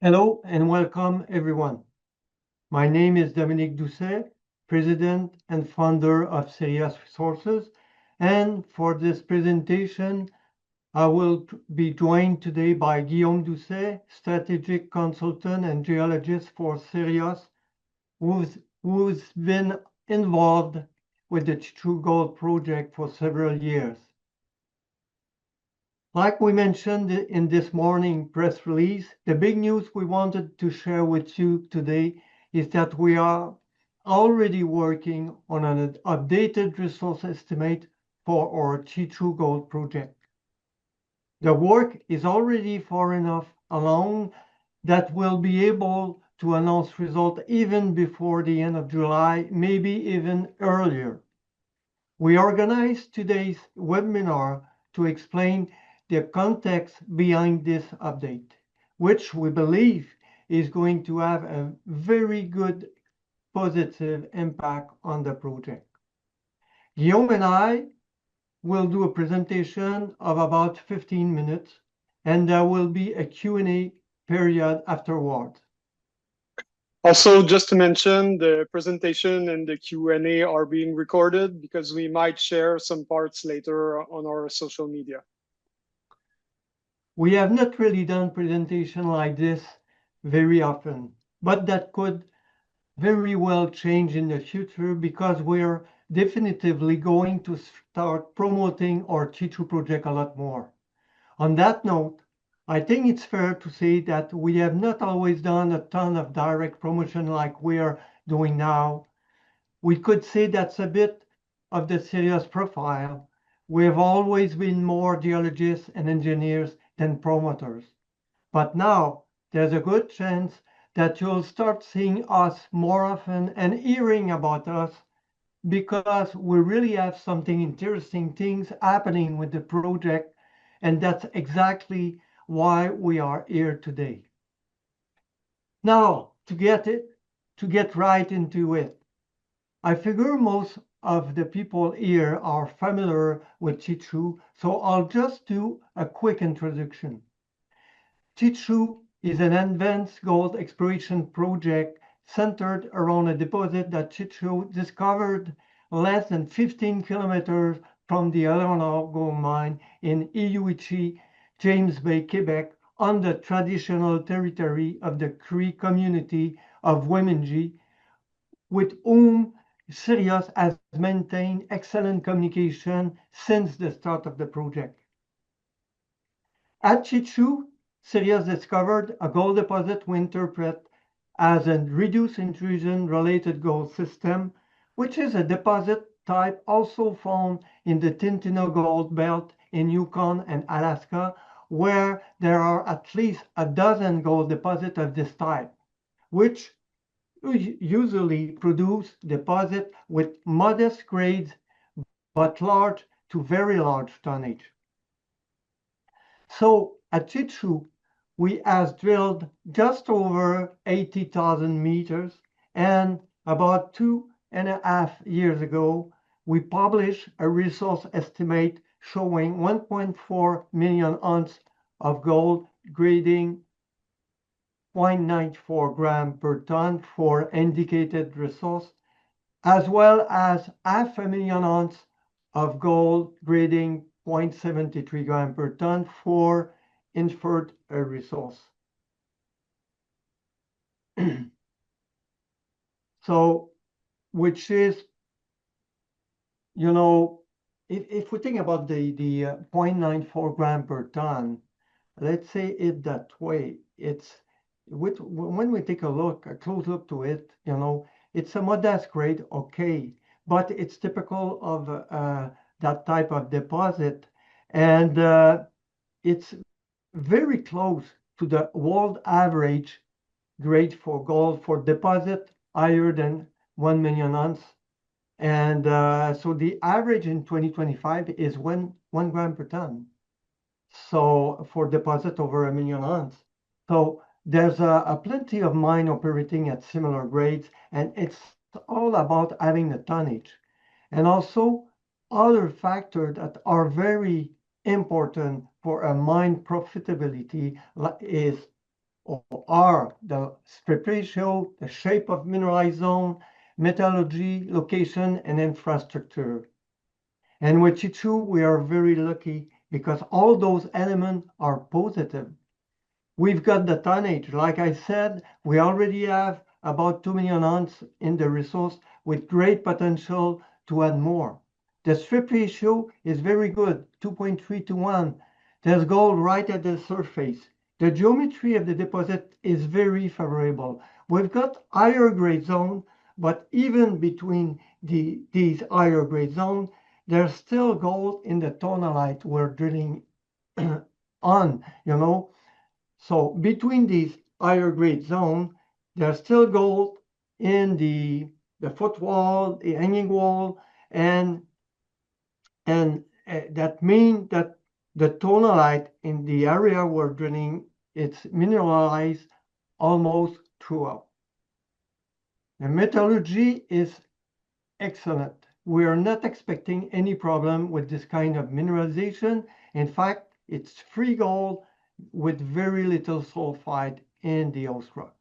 Hello and welcome everyone. My name is Dominique Doucet, President and founder of Sirios Resources. And for this presentation, I will be joined today by Guillaume Doucet, Strategic Consultant and Geologist for Sirios, who's been involved with the Cheechoo Gold Project for several years. Like we mentioned in this morning press release, the big news we wanted to share with you today is that we are already working on an updated resource estimate for our Cheechoo Gold Project. The work is already far enough along that we'll be able to announce results even before the end of July, maybe even earlier. We organized today's webinar to explain the context behind this update, which we believe is going to have a very good positive impact on the project. Guillaume and I will do a presentation of about 15 minutes, and there will be a Q&A period afterwards. Also, just to mention, the presentation and the Q&A are being recorded because we might share some parts later on our social media. We have not really done presentation like this very often, but that could very well change in the future because we're definitively going to start promoting our Cheechoo project a lot more. On that note, I think it's fair to say that we have not always done a ton of direct promotion like we are doing now. We could say that's a bit of the Sirios profile. We have always been more geologists and engineers than promoters. But now there's a good chance that you'll start seeing us more often and hearing about us because we really have something interesting things happening with the project, and that's exactly why we are here today. Now, to get right into it, I figure most of the people here are familiar with Cheechoo, so I'll just do a quick introduction. Cheechoo is an advanced gold exploration project centered around a deposit that Cheechoo discovered less than 15 kilometers from the Eleanor Gold Mine in Eeyou, James Bay, Quebec, on the traditional territory of the Cree community of Wemengee, with whom Sirios has maintained excellent communication since the start of the project. At Cheechoo, Sirios discovered a gold deposit we interpret as a reduced intrusion-related gold system, which is a deposit type also found in the Tintino Gold Belt in Yukon and Alaska, where there are at least a dozen gold deposits of this type, which usually produce deposits with modest grades but large to very large tonnage. So at Cheechoo, we have drilled just over 80,000 meters, and about 2.5 years ago, we published a resource estimate showing 1.4 million ounces of gold grading 0.94 gram per ton for indicated resource, as well as 500,000 ounces of gold grading 0.73 gram per ton for inferred resource. So, which is, if we think about the 0.94 gram per ton, let's say it that way, when we take a close look to it, it's a modest grade, okay, but it's typical of that type of deposit, and it's very close to the world average grade for gold for deposit higher than 1 million ounce. And so the average in 2025 is 1 gram per ton. So for deposit over 1 million ounce. So there's a plenty of mine operating at similar grades, and it's all about having the tonnage. And also other factors that are very important for a mine profitability is are the strip ratio, the shape of mineralized zone, metallurgy, location, and infrastructure. And with Cheechoo, we are very lucky because all those elements are positive. We've got the tonnage. Like I said, we already have about 2 million ounces in the resource with great potential to add more. The strip ratio is very good, 2.3 to 1. There's gold right at the surface. The geometry of the deposit is very favorable. We've got higher grade zone, but even between these higher grade zones, there's still gold in the tonalite we're drilling on, you know. So between these higher grade zones, there's still gold in the footwall, the hanging wall, and that means that the tonalite in the area we're drilling, it's mineralized almost throughout. The metallurgy is excellent. We are not expecting any problem with this kind of mineralization. In fact, it's free gold with very little sulfide in the host rock.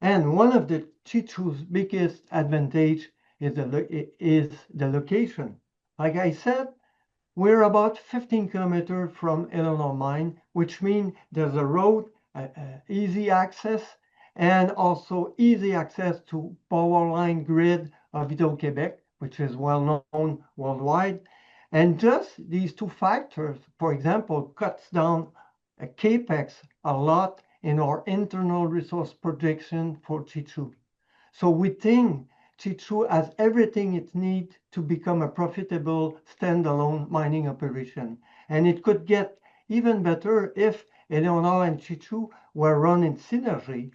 And one of the Cheechoo's biggest advantage is the location. Like I said, we're about 15 kilometers from Eleanor Mine, which means there's a road, easy access, and also easy access to power line grid of Hydro-Québec, which is well known worldwide. And just these two factors, for example, cuts down a capex a lot in our internal resource projection for Cheechoo. So we think Cheechoo has everything it needs to become a profitable standalone mining operation. And it could get even better if Eleanor and Cheechoo were run in synergy,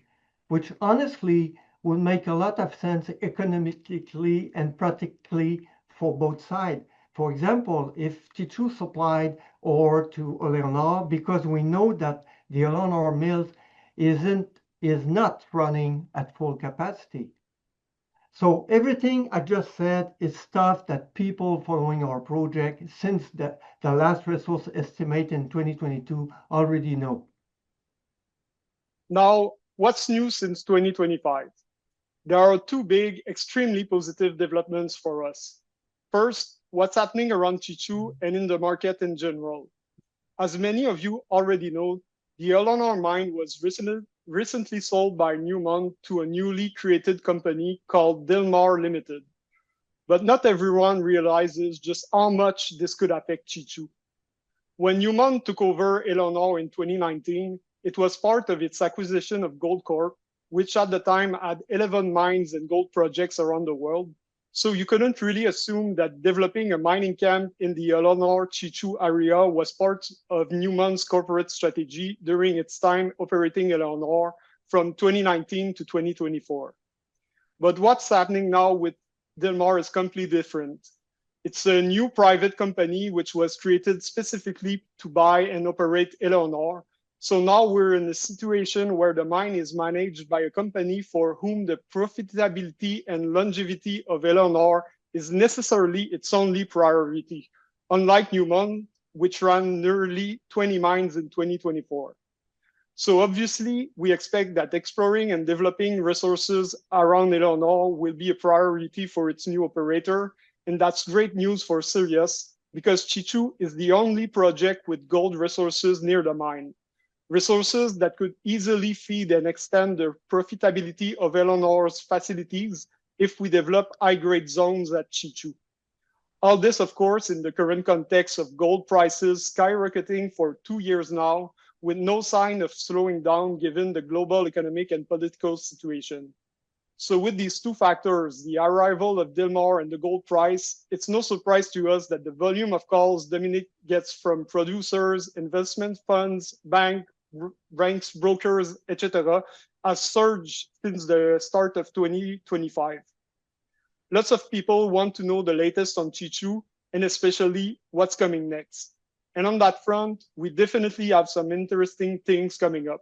which honestly would make a lot of sense economically and practically for both sides. For example, if Cheechoo supplied ore to Eleanor, because we know that the Eleanor mills is not running at full capacity. So everything I just said is stuff that people following our project since the last resource estimate in 2022 already know. Now, what's new since 2025? There are two big, extremely positive developments for us. First, what's happening around Cheechoo and in the market in general. As many of you already know, the Eleanor mine was recently sold by Newmont to a newly created company called Delmar Limited. But not everyone realizes just how much this could affect Cheechoo. When Newmont took over Eleanor in 2019, it was part of its acquisition of Goldcorp, which at the time had 11 mines and gold projects around the world. So you couldn't really assume that developing a mining camp in the Eleanor Cheechoo area was part of Newmont's corporate strategy during its time operating Eleanor from 2019 to 2024. But what's happening now with Delmar is completely different. It's a new private company which was created specifically to buy and operate Eleanor. So now we're in a situation where the mine is managed by a company for whom the profitability and longevity of Eleanor is necessarily its only priority, unlike Newmont, which ran nearly 20 mines in 2024. So obviously, we expect that exploring and developing resources around Eleanor will be a priority for its new operator, and that's great news for Sirios because Cheechoo is the only project with gold resources near the mine. Resources that could easily feed and extend the profitability of Eleanor's facilities if we develop high-grade zones at Cheechoo. All this, of course, in the current context of gold prices skyrocketing for 2 years now, with no sign of slowing down given the global economic and political situation. So with these two factors, the arrival of Delmar and the gold price, it's no surprise to us that the volume of calls Dominique gets from producers, investment funds, banks, brokers, etc., has surged since the start of 2025. Lots of people want to know the latest on Cheechoo and especially what's coming next. And on that front, we definitely have some interesting things coming up.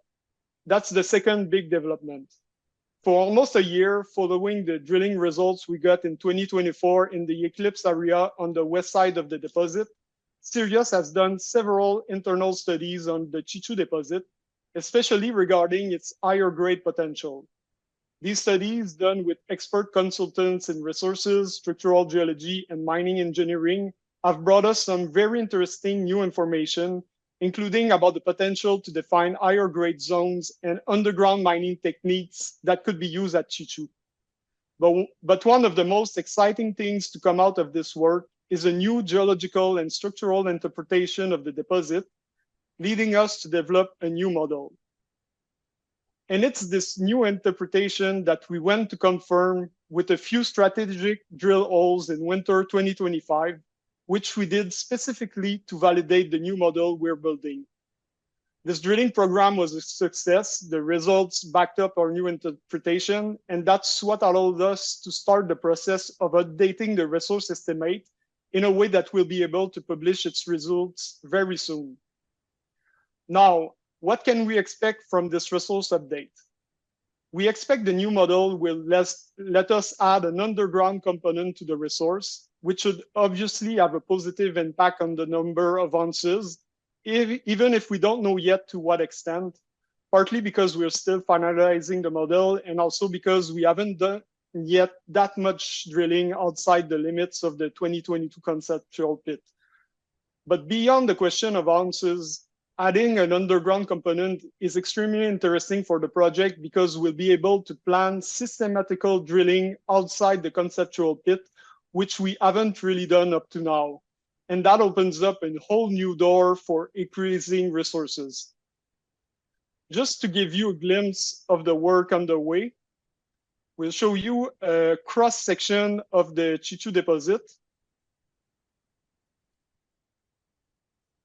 That's the second big development. For almost a year, following the drilling results we got in 2024 in the Eclipse area on the west side of the deposit, Sirios has done several internal studies on the Cheechoo deposit, especially regarding its higher grade potential. These studies, done with expert consultants in resources, structural geology, and mining engineering, have brought us some very interesting new information, including about the potential to define higher grade zones and underground mining techniques that could be used at Cheechoo. But one of the most exciting things to come out of this work is a new geological and structural interpretation of the deposit, leading us to develop a new model. And it's this new interpretation that we went to confirm with a few strategic drill holes in winter 2025, which we did specifically to validate the new model we're building. This drilling program was a success. The results backed up our new interpretation, and that's what allowed us to start the process of updating the resource estimate in a way that we'll be able to publish its results very soon. Now, what can we expect from this resource update? We expect the new model will let us add an underground component to the resource, which should obviously have a positive impact on the number of ounces, even if we don't know yet to what extent, partly because we're still finalizing the model and also because we haven't done yet that much drilling outside the limits of the 2022 conceptual pit. But beyond the question of ounces, adding an underground component is extremely interesting for the project because we'll be able to plan systematical drilling outside the conceptual pit, which we haven't really done up to now. And that opens up a whole new door for increasing resources. Just to give you a glimpse of the work underway, we'll show you a cross-section of the Cheechoo deposit,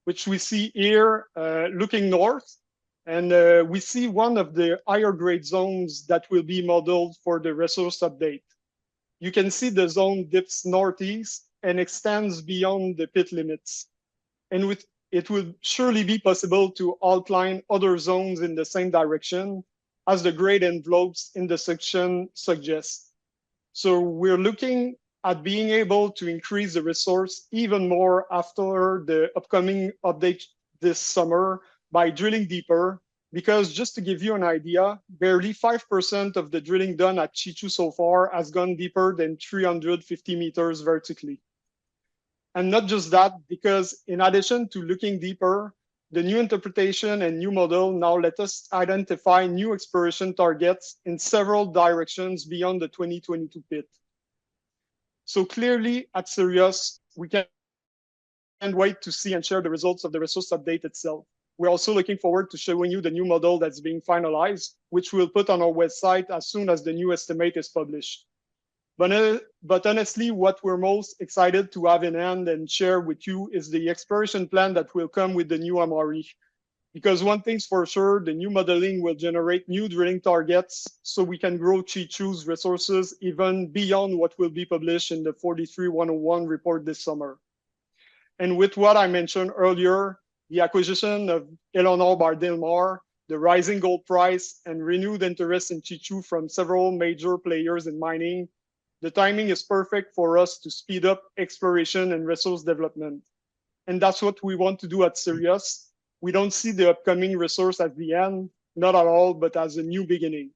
which we see here looking north. And we see one of the higher grade zones that will be modeled for the resource update. You can see the zone dips northeast and extends beyond the pit limits. And it will surely be possible to outline other zones in the same direction as the grade envelopes in the section suggest. So we're looking at being able to increase the resource even more after the upcoming update this summer by drilling deeper, because just to give you an idea, barely 5% of the drilling done at Cheechoo so far has gone deeper than 350 meters vertically. And not just that, because in addition to looking deeper, the new interpretation and new model now let us identify new exploration targets in several directions beyond the 2022 pit. So clearly at Sirios, we can't wait to see and share the results of the resource update itself. We're also looking forward to showing you the new model that's being finalized, which we'll put on our website as soon as the new estimate is published. But honestly, what we're most excited to have in hand and share with you is the exploration plan that will come with the new MRE. Because one thing's for sure, the new modeling will generate new drilling targets so we can grow Cheechoo's resources even beyond what will be published in the 43-101 report this summer. And with what I mentioned earlier, the acquisition of Eleanor by Dilmar, the rising gold price, and renewed interest in Cheechoo from several major players in mining, the timing is perfect for us to speed up exploration and resource development. And that's what we want to do at Sirios. We don't see the upcoming resource as the end, not at all, but as a new beginning.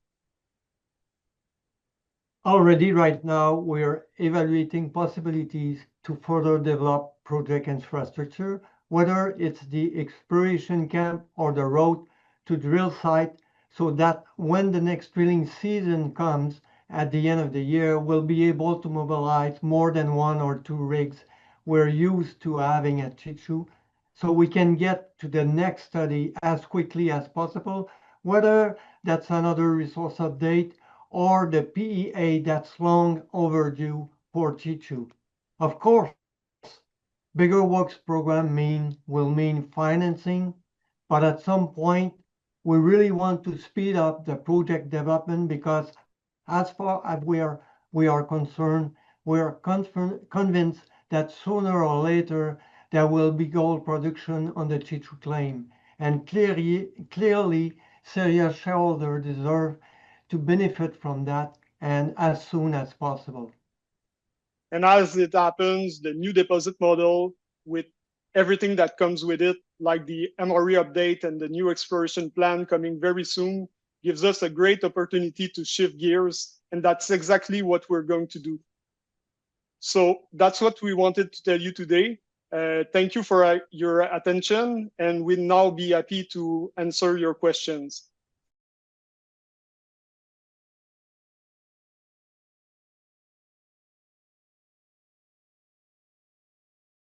Already right now, we're evaluating possibilities to further develop project infrastructure, whether it's the exploration camp or the road to drill site, so that when the next drilling season comes at the end of the year, we'll be able to mobilize more than 1 or 2 rigs we're used to having at Cheechoo, so we can get to the next study as quickly as possible, whether that's another resource update or the PEA that's long overdue for Cheechoo. Of course, bigger works program will mean financing, but at some point, we really want to speed up the project development because as far as we are concerned, we are convinced that sooner or later there will be gold production on the Cheechoo claim. And clearly, Sirios shareholders deserve to benefit from that and as soon as possible. And as it happens, the new deposit model with everything that comes with it, like the MRE update and the new exploration plan coming very soon, gives us a great opportunity to shift gears, and that's exactly what we're going to do. So that's what we wanted to tell you today. Thank you for your attention, and we'll now be happy to answer your questions.